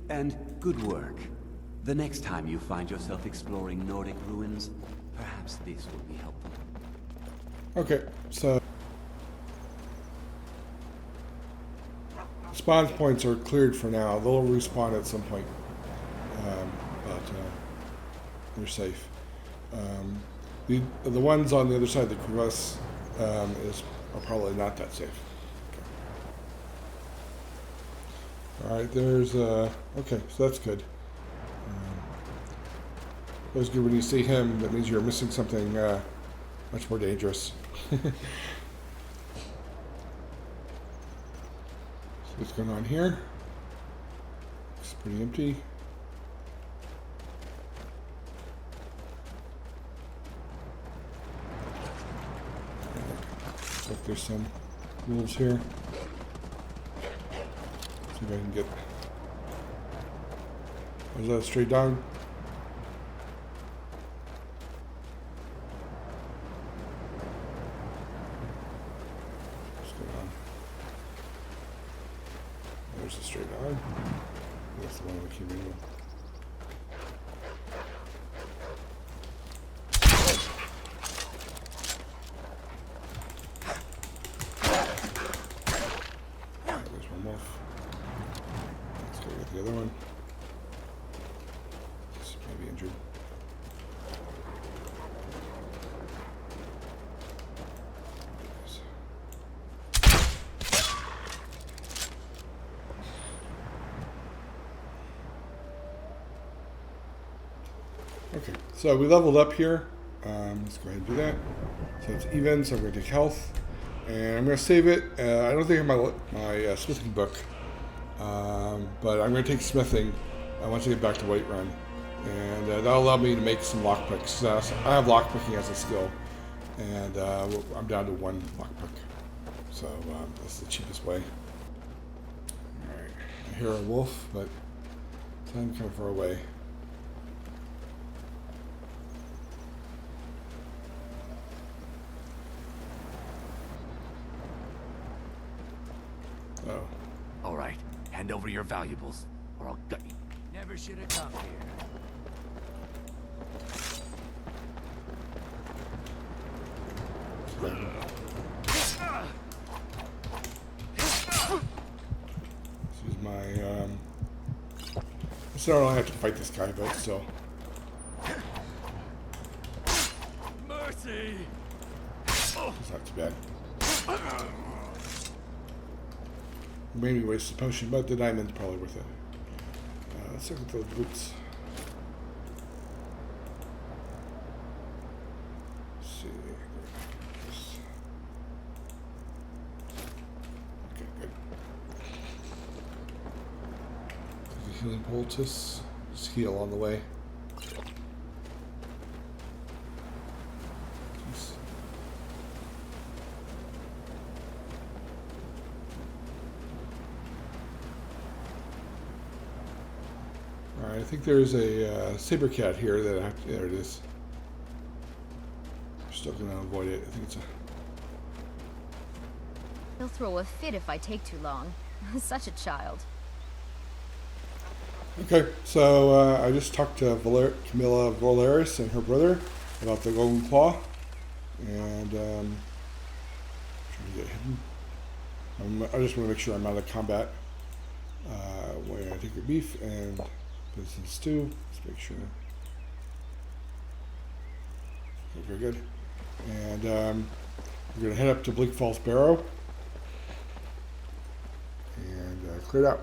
And good work. The next time you find yourself exploring Nordic ruins, perhaps this will be helpful. Okay, so spawn points are cleared for now. They'll respawn at some point, but they're safe. The ones on the other side of the crevasse are probably not that safe. Okay. All right, there's okay, so that's good. That's good when you see him. That means you're missing something much more dangerous. So what's going on here? It's pretty empty. Looks like there's some wolves here. See if I can get. Was that a stray dog? There's a stray dog. That's the one we keep in. There's one wolf. Let's go get the other one. This may be injured. Okay, so we leveled up here. Let's go ahead and do that. So it's even, so I'm going to take health. And I'm going to save it. I don't think I have my smithing book. But I'm going to take smithing once I get back to Whiterun. And that'll allow me to make some lockpicks. I have lockpicking as a skill. And I'm down to one lockpick. So that's the cheapest way. Alright, I hear a wolf, but I'm kind of far away. Oh. All right, hand over your valuables, or I'll gut you. Never should have come here. This is my, so I don't have to fight this guy, but still. Mercy! It's not too bad. Made me waste the potion, but the diamond's probably worth it. Let's look at those boots. Let's see. Okay, good. There's a healing poultice. Just heal on the way. I think there's a saber cat here that I have to, there it is. I'm still gonna avoid it. I think it's a. He'll throw a fit if I take too long. Such a child. Okay, so I just talked to Camilla Volaris and her brother about the Golden Claw, and trying to get hidden. I just want to make sure I'm out of combat when I take the beef and. Business stew. Let's make sure. Okay, very good. And we're going to head up to Bleak Falls Barrow and clear it out.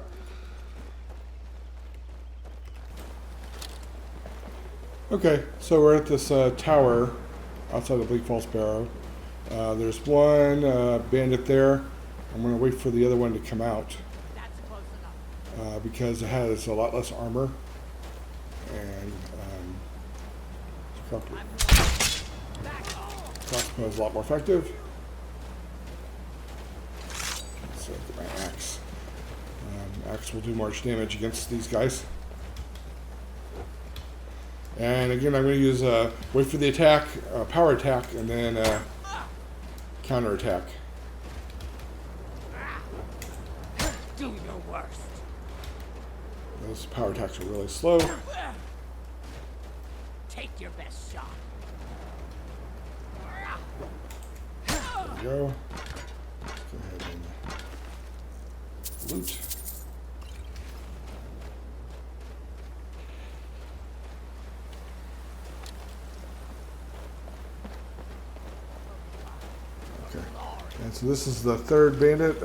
Okay, so we're at this tower outside of Bleak Falls Barrow. There's one bandit there. I'm going to wait for the other one to come out. Because it has a lot less armor and crossbow is a lot more effective. So get my axe. Axe will do more damage against these guys. And again, I'm going to use wait for the attack, power attack, and then counter attack. Do your worst. Those power attacks are really slow. There Take your best shot. we go. Let's go ahead and loot. Okay. And so this is the third bandit.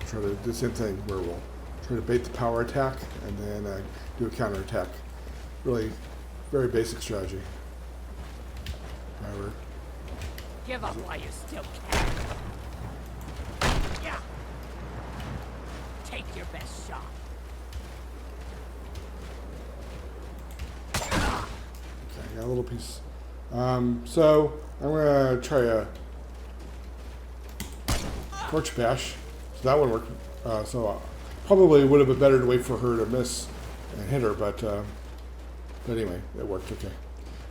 Try to do the same thing where we'll try to bait the power attack and then do a counter attack. Really very basic strategy. However, Give up while you still can. Yeah. Take your best shot. okay, I got a little piece. So I'm gonna try a torch bash. So that one worked. Probably would have been better to wait for her to miss and hit her, but anyway, it worked okay.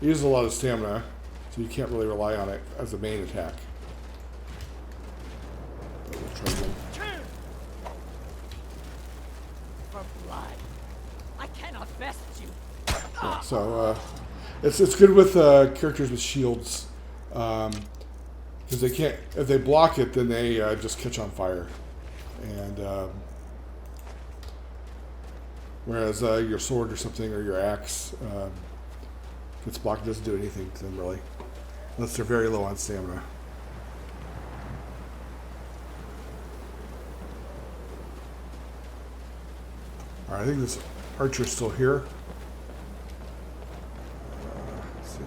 It uses a lot of stamina, so you can't really rely on it as a main attack. But we'll try again. For blood. I cannot best you. Yeah, so it's good with characters with shields, because they can't, if they block it, then they just catch on fire. And whereas your sword or something or your axe gets blocked, doesn't do anything to them really, unless they're very low on stamina. All right, I think this archer's still here. Let's see.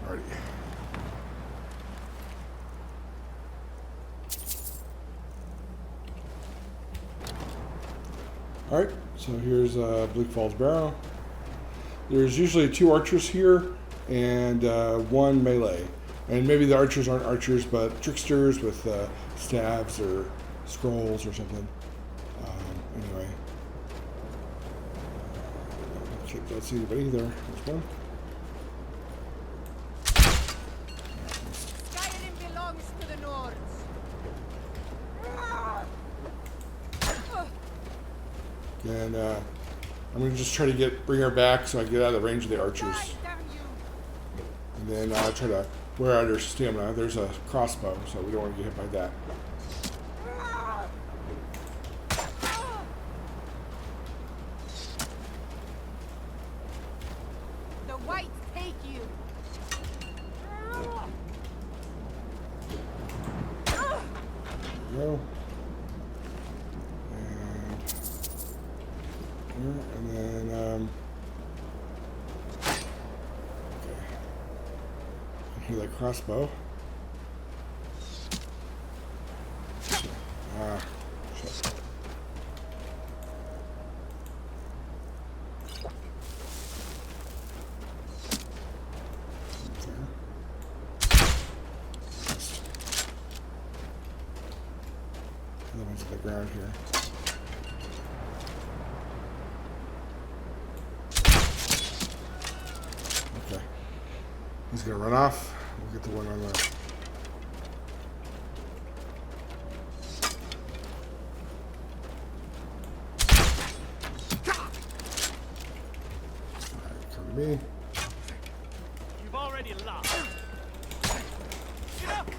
Alrighty. Alright, so here's Bleak Falls Barrow. There's usually 2 archers here and 1 melee. And maybe the archers aren't archers, but tricksters with staves or scrolls or something. Anyway. Don't see anybody there. There's one. Skyrim belongs to the Nords. And I'm going to just try to bring her back so I get out of the range of the archers. Damn you. And then I'll try to wear out her stamina. There's a crossbow, so we don't want to get hit by that. The whites take you. There we go. And then okay. Hear that crossbow. Shit. Other one's on the ground here. Okay. He's gonna run off. We'll get the one on the. Alright, come to me. You've already lost. Get up.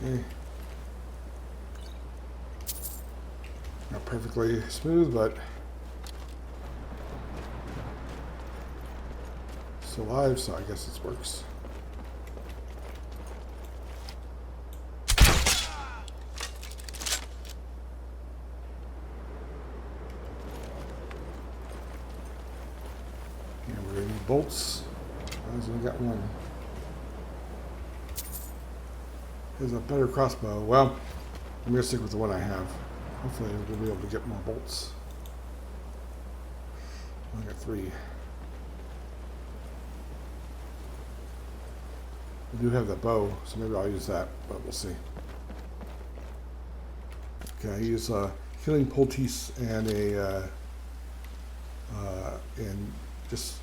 Okay. Not perfectly smooth, but still alive, so I guess it works. And we're gonna need bolts. I've only got one. There's a better crossbow. Well, I'm gonna stick with the one I have. Hopefully we'll be able to get more bolts. I got 3. We do have the bow, so maybe I'll use that, but we'll see. Okay, I use healing poultice and and just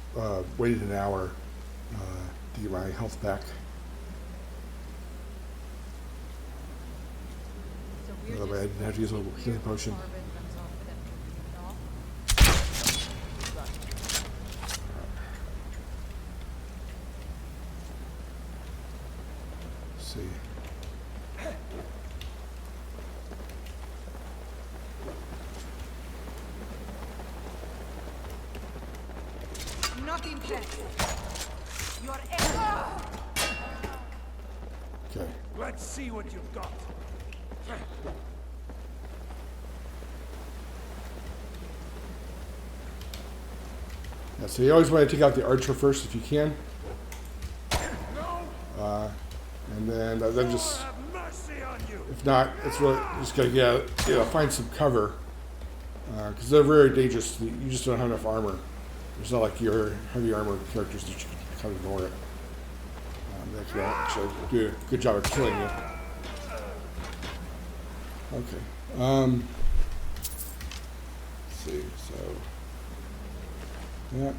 waited an hour to get my health back. By the way, I didn't have to use a healing potion. Let's see. Nothing there. You're Okay. Let's see what you've got. Yeah, so you always want to take out the archer first if you can. And then just, Have mercy on you. if not, it's really just gotta get, find some cover. Because they're very dangerous. You just don't have enough armor. It's not like your heavy armor characters that you can kind of ignore it. They can actually do a good job of killing you. Okay. Let's see. So yeah.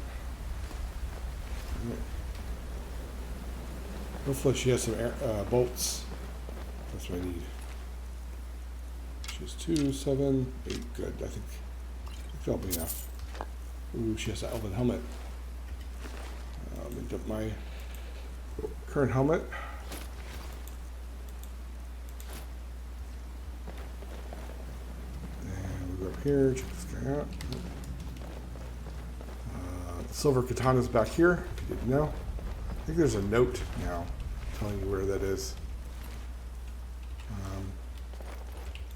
Hopefully she has some bolts. That's what I need. She has 2, 7, 8. Good. I think that'll be enough. Ooh, she has an elven helmet. Let me dump my current helmet. And we go up here, check this guy out. The silver katana's back here, if you didn't know. I think there's a note now telling you where that is.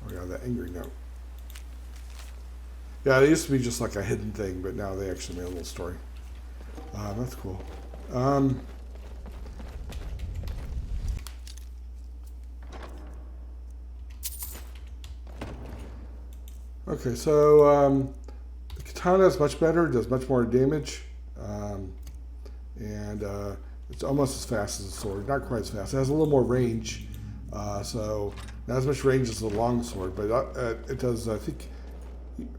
Oh yeah, that angry note. Yeah, it used to be just like a hidden thing, but now they actually made a little story. That's cool. Okay, so the katana is much better, does much more damage, and it's almost as fast as the sword. Not quite as fast. It has a little more range, so not as much range as the long sword, but it does, I think,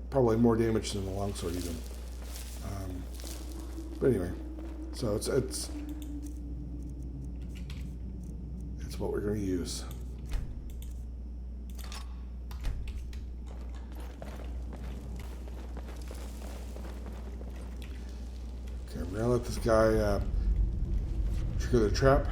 probably more damage than the longsword even. But anyway, so it's what we're going to use. Okay, we're going to let this guy trigger the trap.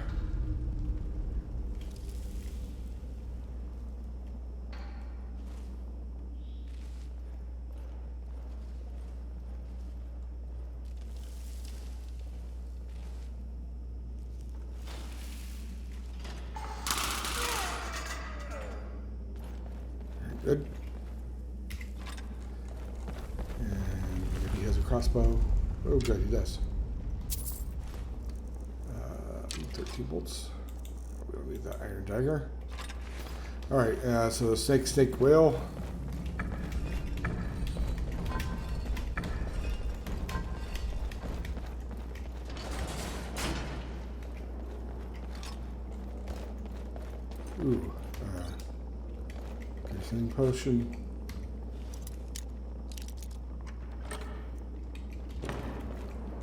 Good. And he has a crossbow. Oh, good, he does. 13 bolts. We don't need that iron dagger. All right, so the snake whale. Ooh. Healing potion.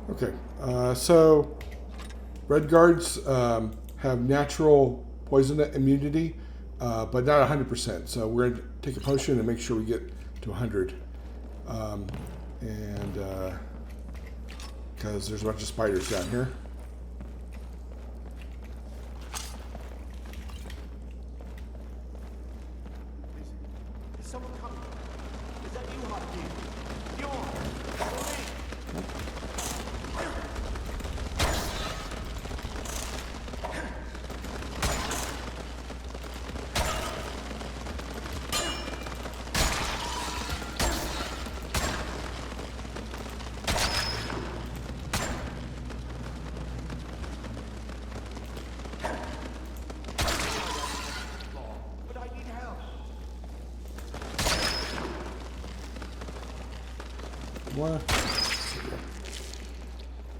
Okay, so red guards have natural poison immunity, but not 100%. So we're going to take a potion and make sure we get to 100. And because there's a bunch of spiders down here.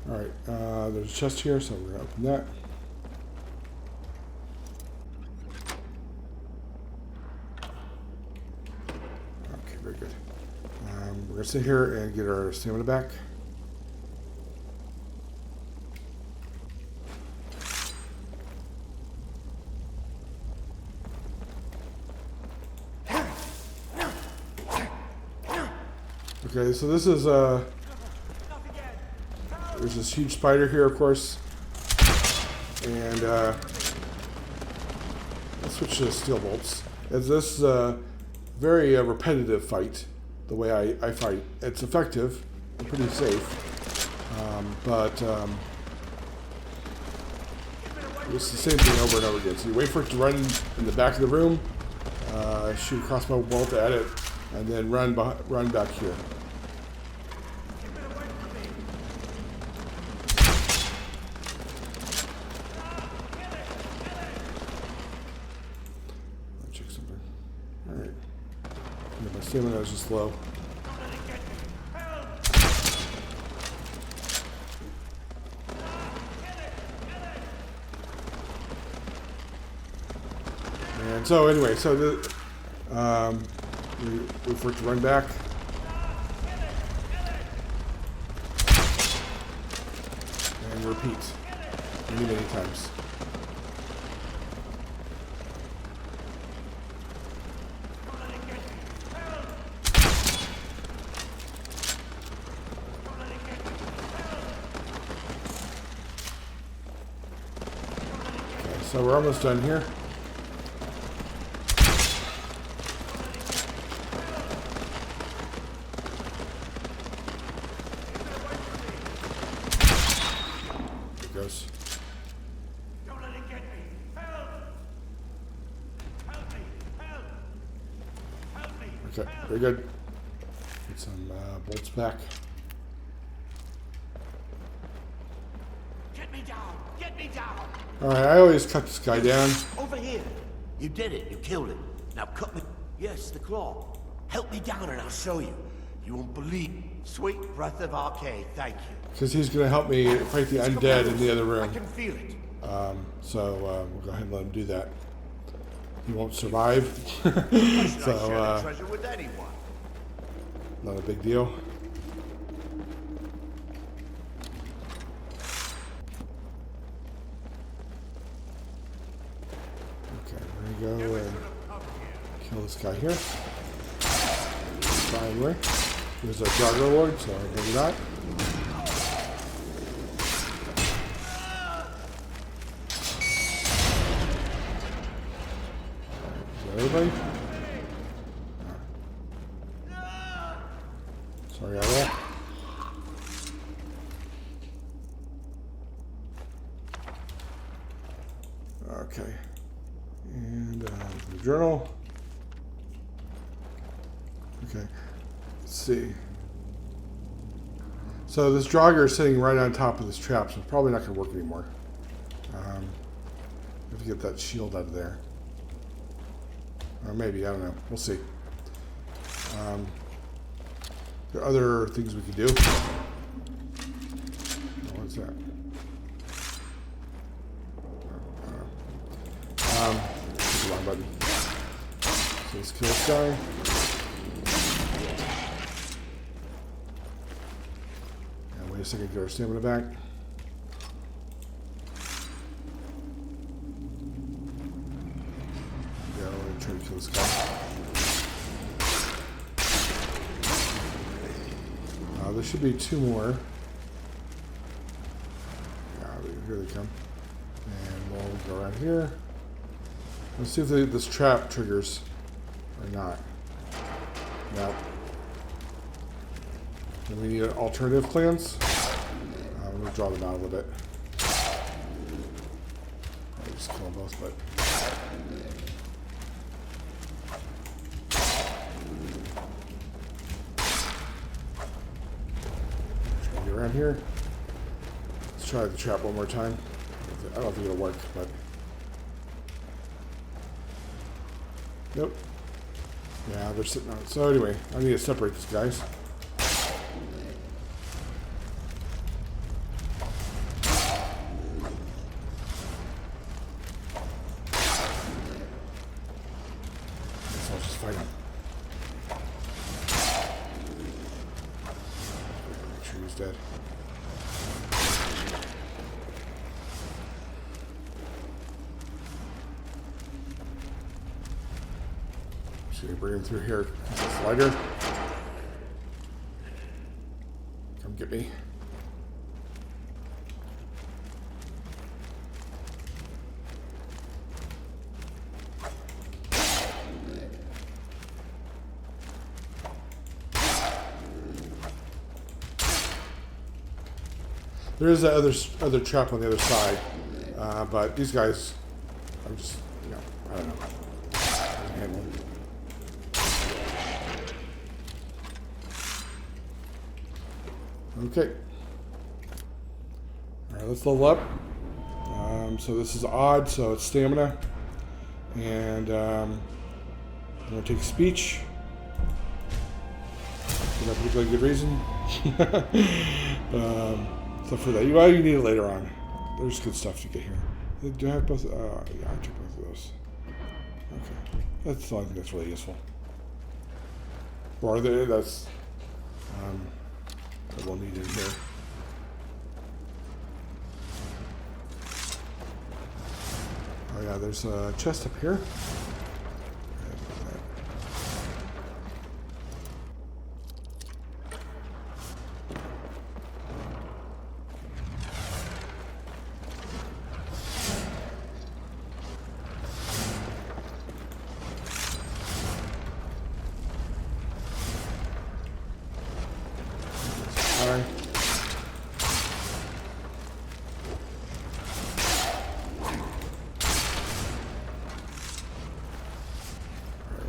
Alright, there's a chest here, so we're going to open that. going to sit here and get our stamina back. Okay, so this is there's this huge spider here, of course, and let's switch to steel bolts. It's this very repetitive fight. The way I fight, it's effective and pretty safe, but it's the same thing over and over again. So you wait for it to run in the back of the room, shoot a crossbow bolt at it, and then run back here. Let's check something. All right. Yeah, my stamina is just low. And so anyway, so we wait for it to run back. And repeat many times. Okay, so we're almost done here. Goes. Don't let it get me! Help! Help me! Help! Help me! Okay, very good. Get some bolts back. Get me down! Get me down! Alright, I always cut this guy down. Over here. You did it. You killed him. Now cut me. Yes, the claw. Help me down and I'll show you. You won't believe. Sweet breath of arcade, thank you. Because he's going to help me fight the undead in the other I room. can feel it. So we'll go ahead and let him do that. He won't survive. I share So, the treasure with anyone. not a big deal. Okay, there we go. And kill this guy here. Finally. There's a Jogger Lord, so maybe not. Is that everybody? Sorry, Owl. Okay. And the journal. Okay. Let's see. So this Jogger is sitting right on top of this trap, so it's probably not going to work anymore. Have to get that shield out of there. Or maybe, I don't know. We'll see. There are other things we could do. What's that? That's the wrong button. So let's kill this guy. And wait a second, get our stamina back. Yeah, we're gonna try to kill this guy. There should be two more. Yeah, here they come. And we'll go around here. Let's see if this trap triggers or not. Nope. Then we need alternative plans. We'll draw them out a little bit. I'll just kill them both, but. Around here. Let's try the trap one more time. I don't think it'll work, but nope. Yeah, they're sitting on it. So anyway, I need to separate these guys. Guess I'll just fight them. dead. Should we bring him through here? Is this lighter? Come get me. There is that other trap on the other side, but these guys, I'm just, you know, I don't know. I can handle them. Okay. All right, let's level up. So this is odd, so it's stamina, and I'm gonna take speech. For no particularly good reason. So for that, well, you need it later on. There's good stuff to get here. Do I have both? Yeah, I took both of those. Okay, that's the only thing that's really useful. Or are there? That's that we'll need in here. Oh yeah, there's a chest up here.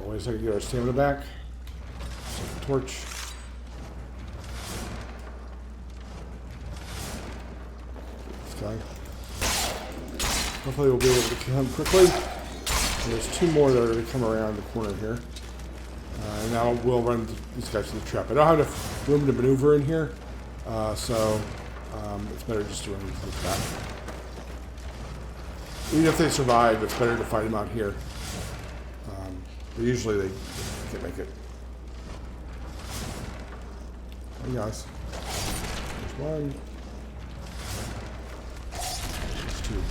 Wait a second, get our stamina back. Take the torch. This guy. Hopefully we'll be able to kill him quickly. And there's two more that are going to come around the corner here. And now we'll run these guys to the trap. I don't have enough room to maneuver in here, so it's better just to run into the trap. Even if they survive, it's better to fight them out here. But usually they can't make it. Hey guys. There's one. There's two.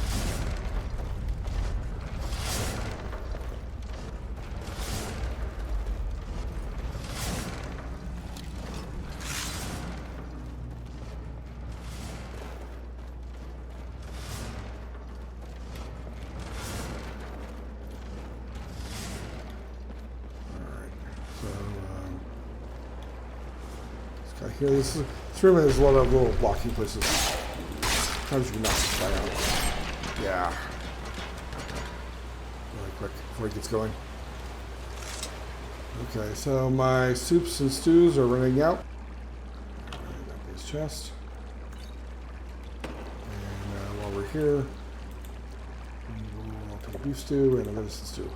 Here, this room has a lot of little blocking places. Sometimes you can knock this guy out. Yeah. Really quick before he gets going. Okay, so my soups and stews are running out. Got this chest. And while we're here, we'll take a beef stew and a venison stew.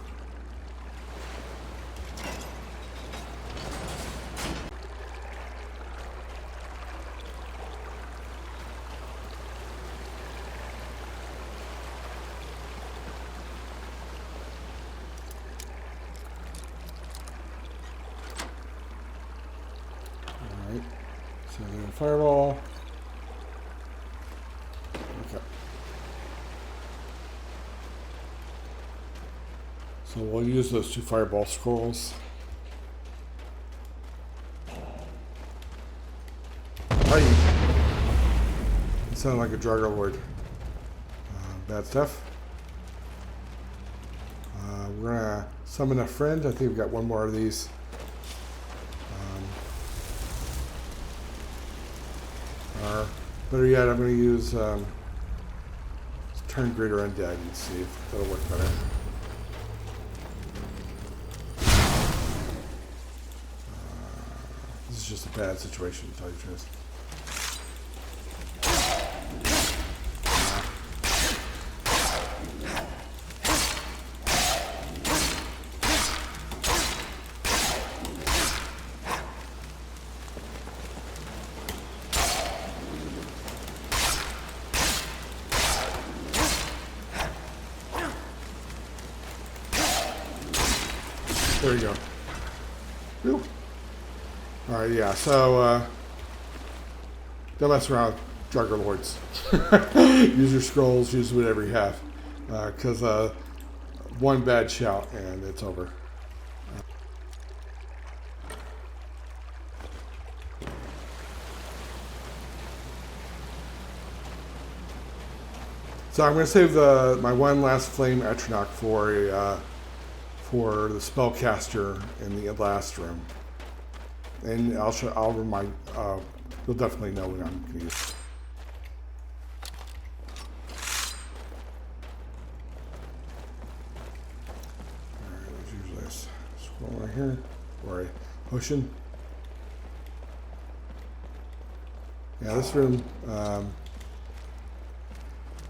So then fireball. Okay. So we'll use those two fireball scrolls. Hi. It sounded like a Drago Lord. Bad stuff. We're gonna summon a friend. I think we've got one more of these. Better yet, I'm going to use turn greater undead and see if that'll work better. This is just a bad situation, to tell you the truth. There you go. Whew. All right, yeah. So don't mess around with Drugger Lords. Use your scrolls, use whatever you have. Because one bad shout and it's over. So I'm going to save my one last flame Atronach for the spellcaster in the last room, and I'll remind. You'll definitely know when I'm going to use. All right, there's usually a scroll right here or a potion. Yeah, this room.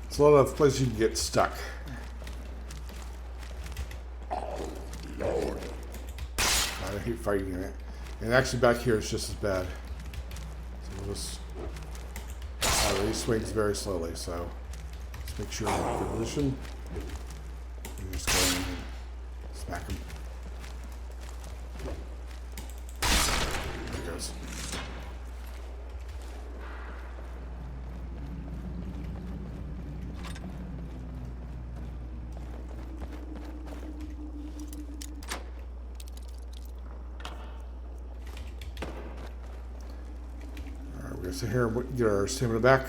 It's a lot of places you can get stuck. Oh, Lord. I hate fighting in it. And actually back here it's just as bad. So we'll just... he swings very slowly, so just make sure you're in a good position. You just go in and smack him. There he goes. So here, get our stamina back.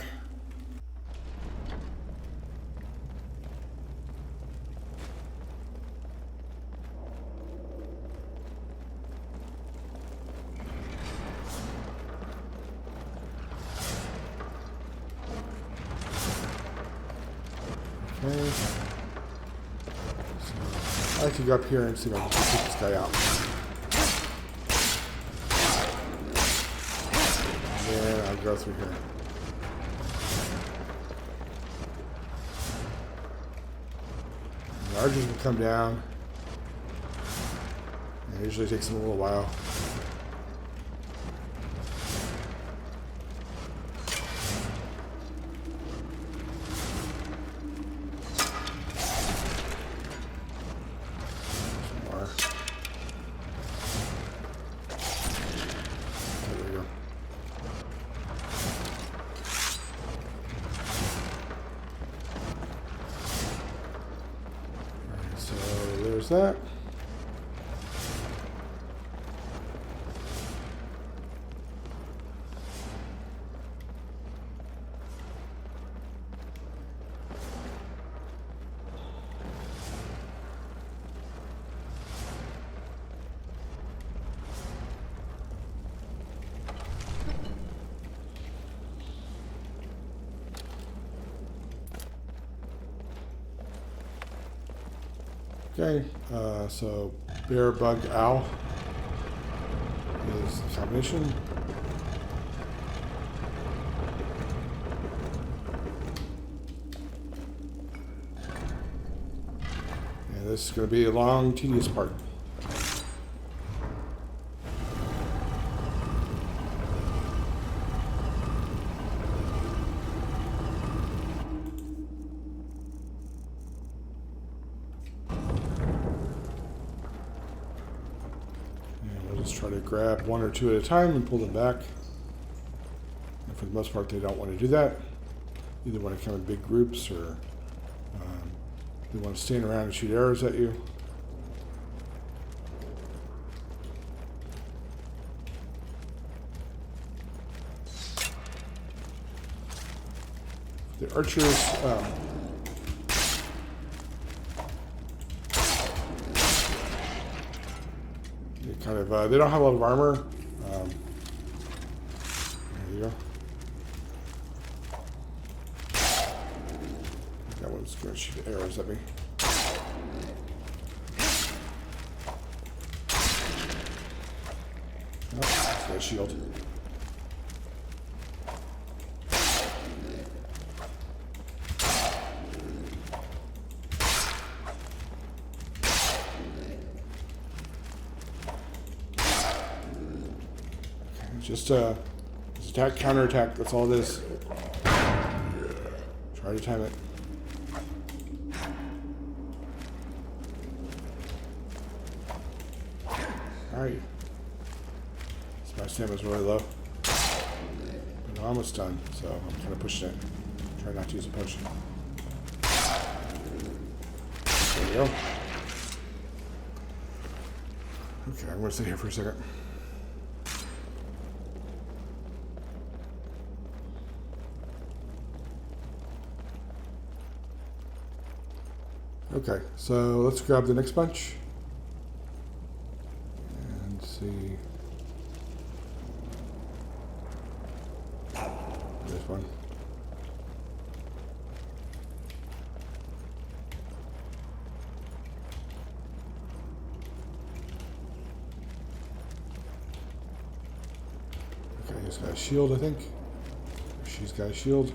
Okay. So I like to go up here and see if I can take this guy out. Go through here. The archers will come down. It usually takes them a little while. Some more. There we go. There's that. Okay, so bear, bug, owl is the combination. And this is going to be a long, tedious part. Try to grab one or two at a time and pull them back. And for the most part, they don't want to do that. Either want to come in big groups or they want to stand around and shoot arrows at you. The archers. Kind of, they don't have a lot of armor. There you go. That one's going to shoot arrows at me. Oh, it's got a shield. Just attack, counterattack, that's all it is. Try to time it. Alright. So my stamina's really low. But almost done, so I'm kind of pushing it. Try not to use a potion. There we go. Okay, I'm going to sit here for a second. Okay, so let's grab the next bunch and see. There's one. Okay, he's got a shield, I think. She's got a shield.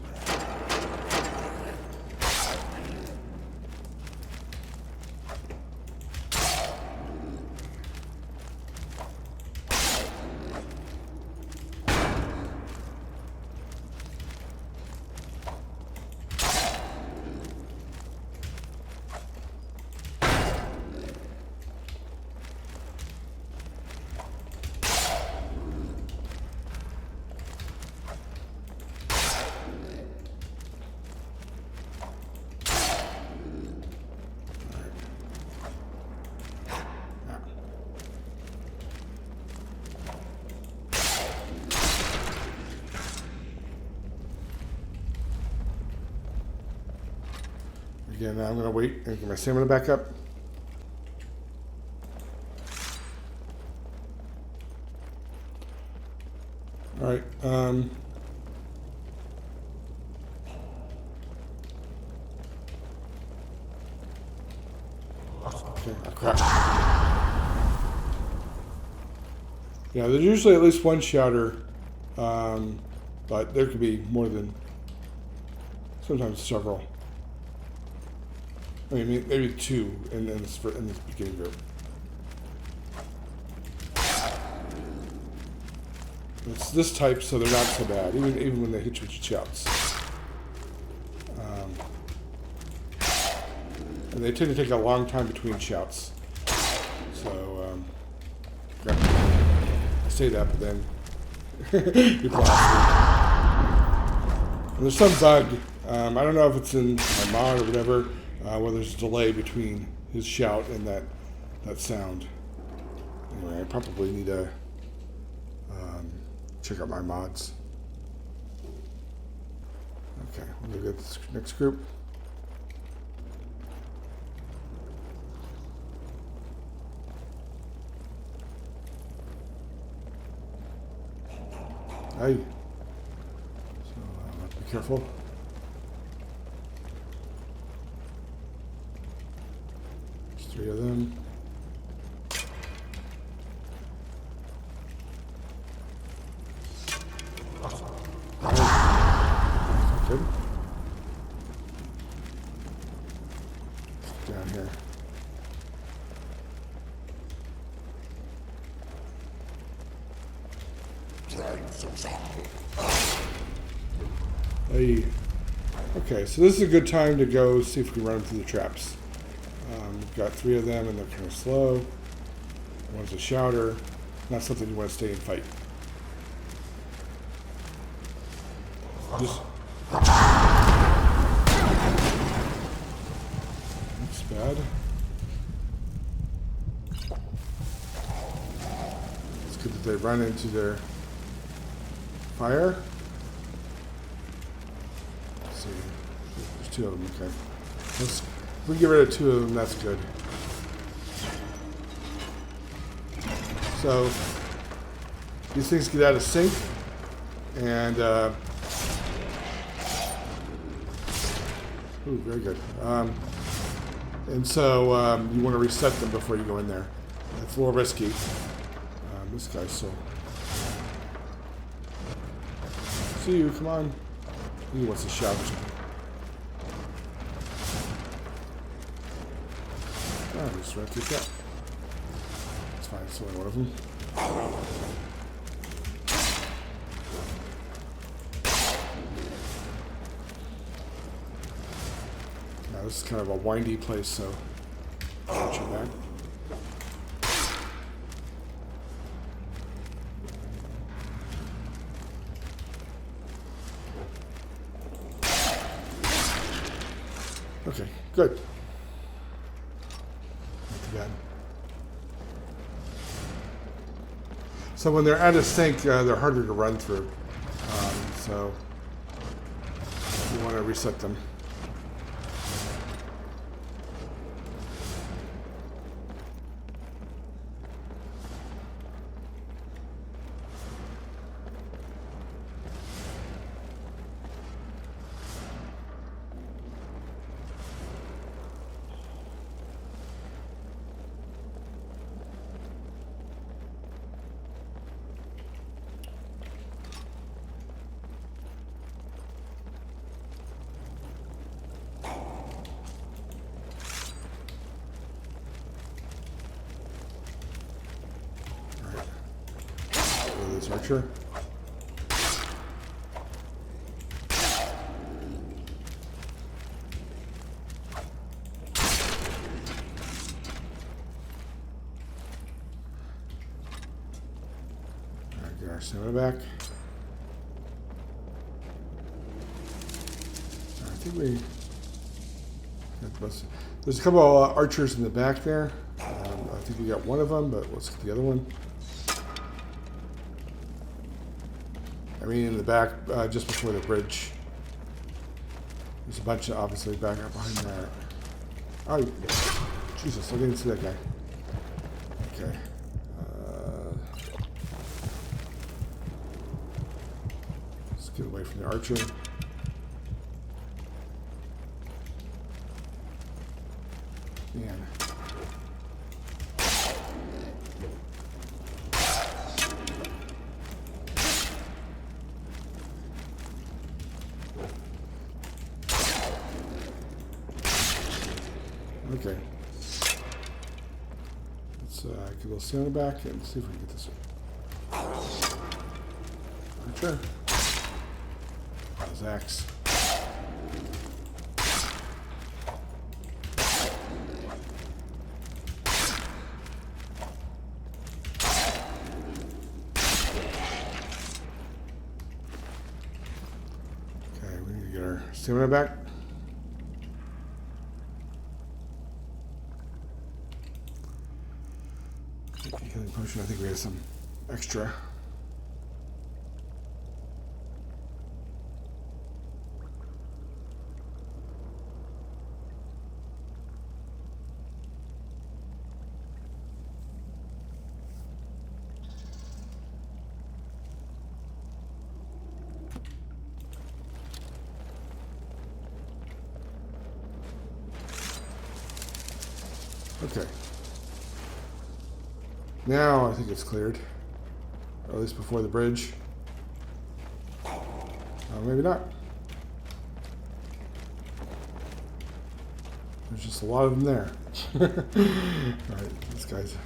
Again, I'm going to wait and get my stamina back up. All right. Okay, oh, crap. Yeah, there's usually at least one shouter, but there could be more than, sometimes several. I mean, maybe two in this beginning group. It's this type, so they're not so bad, even when they hit you with shouts. And they tend to take a long time between shouts. So, I say that, but then you blast. And there's some bug. I don't know if it's in my mod or whatever. Where there's a delay between his shout and that sound. Anyway, I probably need to check out my mods. Okay, we'll get this next group. Hey. So be careful. Three of them. Good. Down here. Hey. Okay, so this is a good time to go see if we can run through the traps. We've got three of them, and they're kind of slow. One's a shouter. Not something you want to stay and fight. Just that's bad. It's good that they run into their fire. Let's see. There's two of them. Okay. If we get rid of two of them, that's good. So these things get out of sync, and ooh, very good. And so you want to reset them before you go in there. It's a little risky. This guy's so. See you, come on. He wants to shout. Oh, just right through that. It's fine, it's only one of them. Now, this is kind of a windy place, so watch your back. Good. Not too bad. So when they're out of sync, they're harder to run through. So you want to reset them. Archer. Alright, get our stamina back. I think we... There's a couple of archers in the back there. I think we got one of them, but let's get the other one. I mean, in the back, just before the bridge. There's a bunch of, obviously, back up behind that. Oh, Jesus, I didn't see that guy. Okay. Let's get away from the archer. Man. Okay. Let's get a little stamina back and see if we can get this one. Archer. His axe. Okay, we need to get our stamina back. Healing potion, I think we have some extra. Okay. Now I think it's cleared. Or at least before the bridge. Maybe not. There's just a lot of them there. Alright, these guys.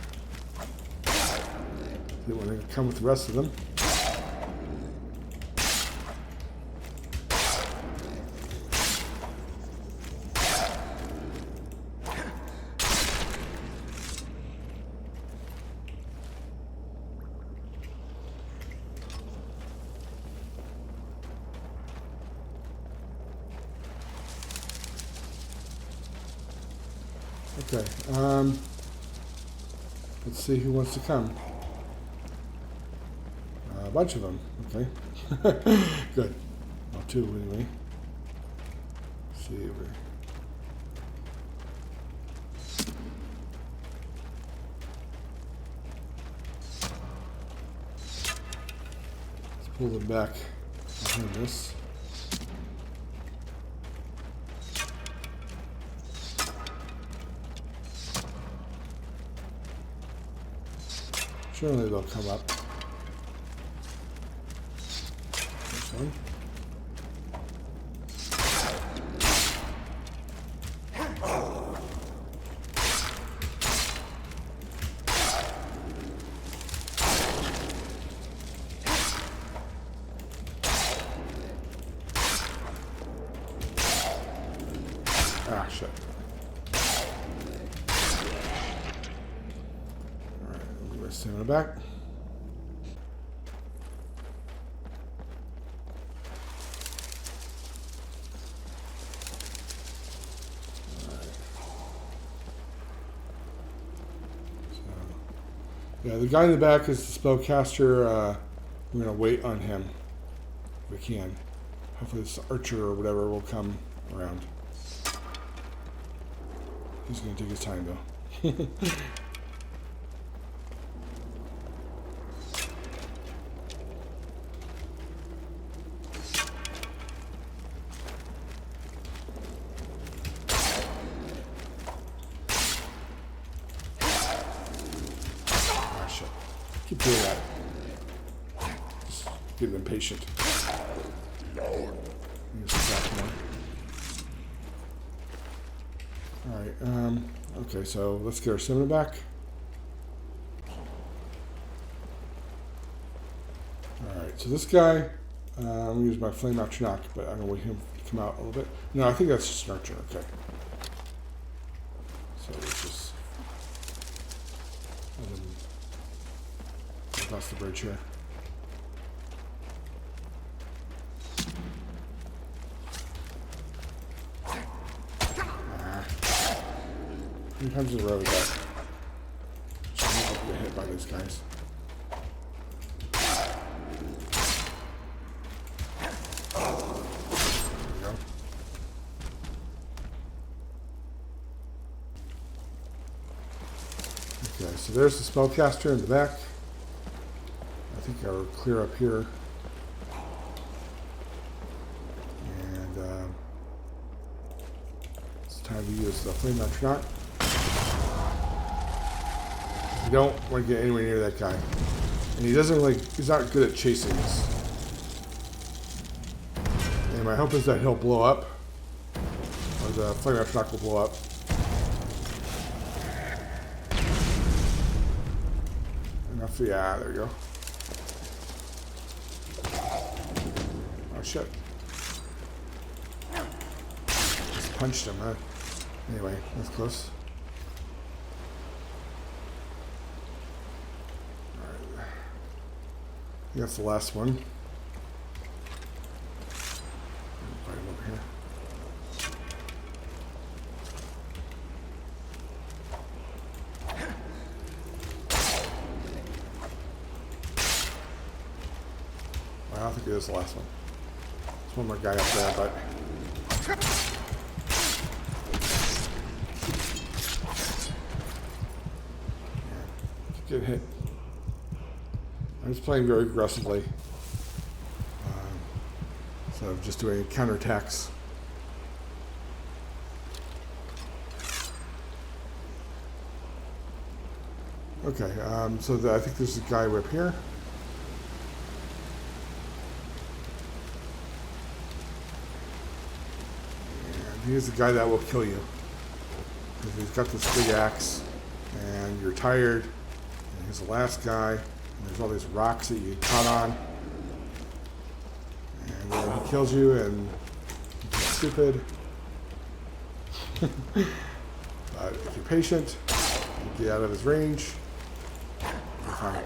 They want to come with the rest of them. Okay, let's see who wants to come. A bunch of them, okay. Good. Well, two anyway. Let's see if we... Let's pull them back behind this. Surely they'll come up. This one. Ah, shit. Stamina back. Alright. Yeah, the guy in the back is the spellcaster. We're going to wait on him if we can. Hopefully this archer or whatever will come around. He's going to take his time though. Ah, shit. Keep doing that. Just getting impatient. Alright, okay, so let's get our stamina back. Alright, so this guy, I'm going to use my flame after knock, but I'm going to wait him to come out a little bit. No, I think that's just an archer, okay. So let's just across the bridge here. How many times in a row is that? Just not get hit by these guys. There we go. Okay, so there's the spellcaster in the back. I think I'll clear up here. And it's time to use the flame after knock. You don't want to get anywhere near that guy. And he's not good at chasing us. And my hope is that he'll blow up. Or the flame after knock will blow up. Enough, yeah, there we go. Oh shit. Just punched him, huh? Anyway, that's close. That's the last one. Right over here. Well, I don't think it is the last one. There's one more guy up there, but get hit. I'm just playing very aggressively, so I'm just doing counterattacks. Okay, so I think there's a guy up here. And he's the guy that will kill you. Because he's got this big axe, and you're tired, and he's the last guy. There's all these rocks that you get caught on. And then he kills you and you're stupid. But if you're patient, you get out of his range. You're fine.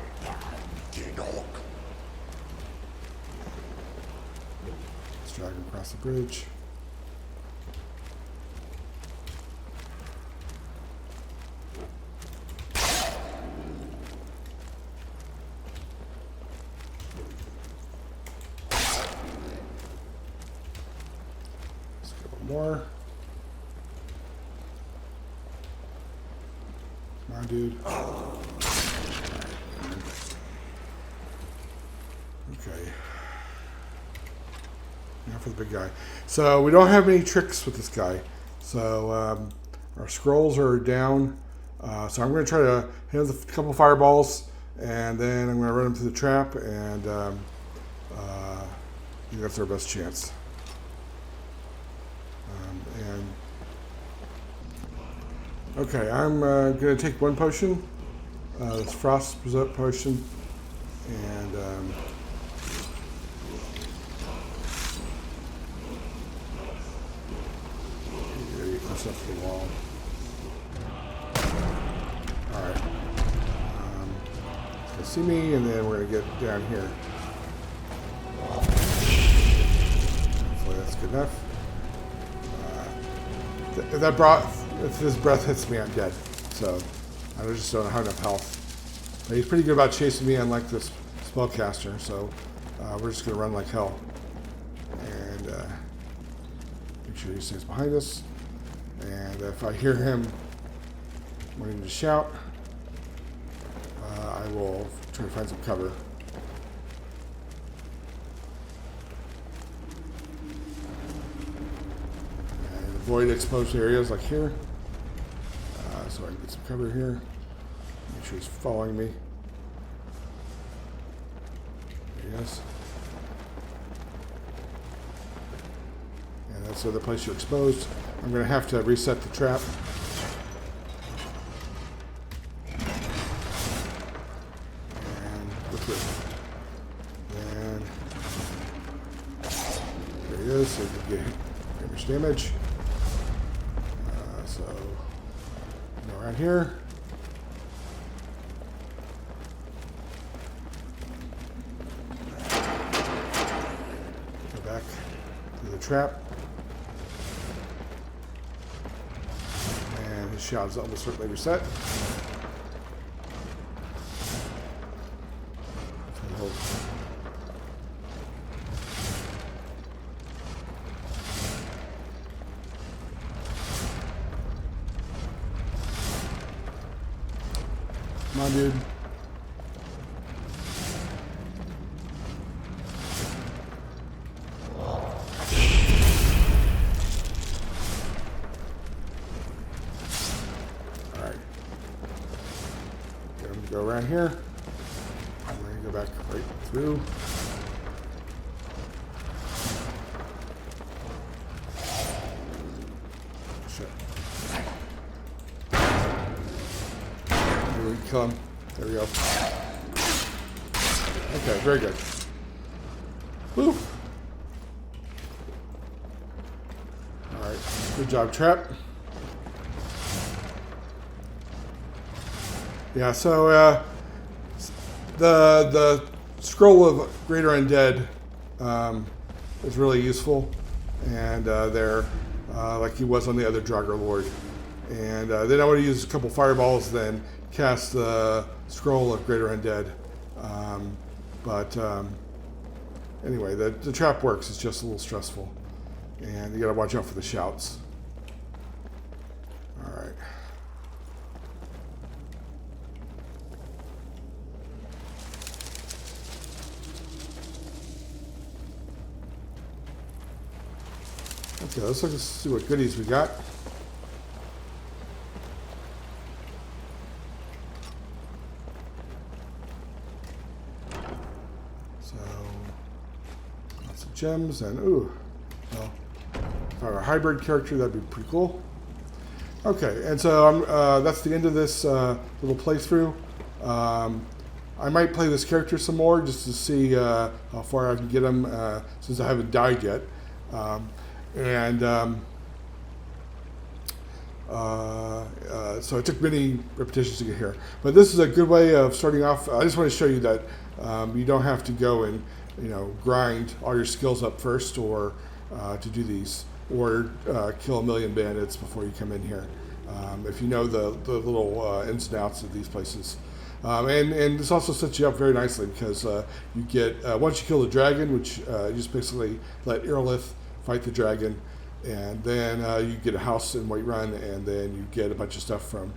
Let's drag him across the bridge. More. Come on, dude. Okay. Now for the big guy. So we don't have any tricks with this guy. So our scrolls are down. So I'm going to try to hit with a couple fireballs, and then I'm going to run him to the trap, and I think that's our best chance. Okay, I'm going to take one potion, this frost potion, and get myself to the wall. Alright. So see me, and then we're going to get down here. Hopefully that's good enough. If this breath hits me, I'm dead. So I just don't have enough health. He's pretty good about chasing me, unlike this spellcaster, so we're just going to run like hell. And make sure he stays behind us. And if I hear him wanting to shout, I will try to find some cover. And avoid exposed areas like here. So I can get some cover here. Make sure he's following me. There he is. And that's the other place you're exposed. I'm going to have to reset the trap. And go through. And there he is. So you can get damage damage. So go around here. Go back to the trap. And his shot's almost certainly reset. Come on, dude. Alright. Get him to go around here. I'm going to go back right through. Kill him. There we go. Okay, very good. Woo! Alright, good job, Trap. Yeah, so the scroll of Greater Undead is really useful, and they're like he was on the other Draugr Lord. And then I want to use a couple fireballs, then cast the scroll of Greater Undead. Anyway, the trap works. It's just a little stressful. And you gotta watch out for the shouts. Alright. Okay, let's see what goodies we got. Gems and ooh, well, if I were a hybrid character, that'd be pretty cool. Okay, and so that's the end of this little playthrough. I might play this character some more just to see how far I can get him since I haven't died yet. So it took many repetitions to get here, but this is a good way of starting off. I just want to show you that you don't have to go and grind all your skills up first, or to do these, or kill a million bandits before you come in here. If you know the little ins and outs of these places. And this also sets you up very nicely because you get, once you kill the dragon, which you just basically let Irilith fight the dragon, and then you get a house in Whiterun, and then you get a bunch of stuff from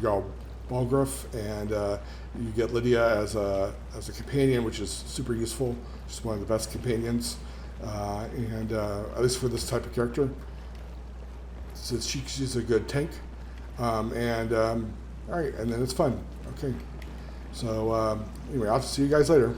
Jarl Balgruuf, and you get Lydia as a companion, which is super useful. She's one of the best companions, at least for this type of character. So she's a good tank, all right, and then it's fun. Okay, so anyway, I'll see you guys later.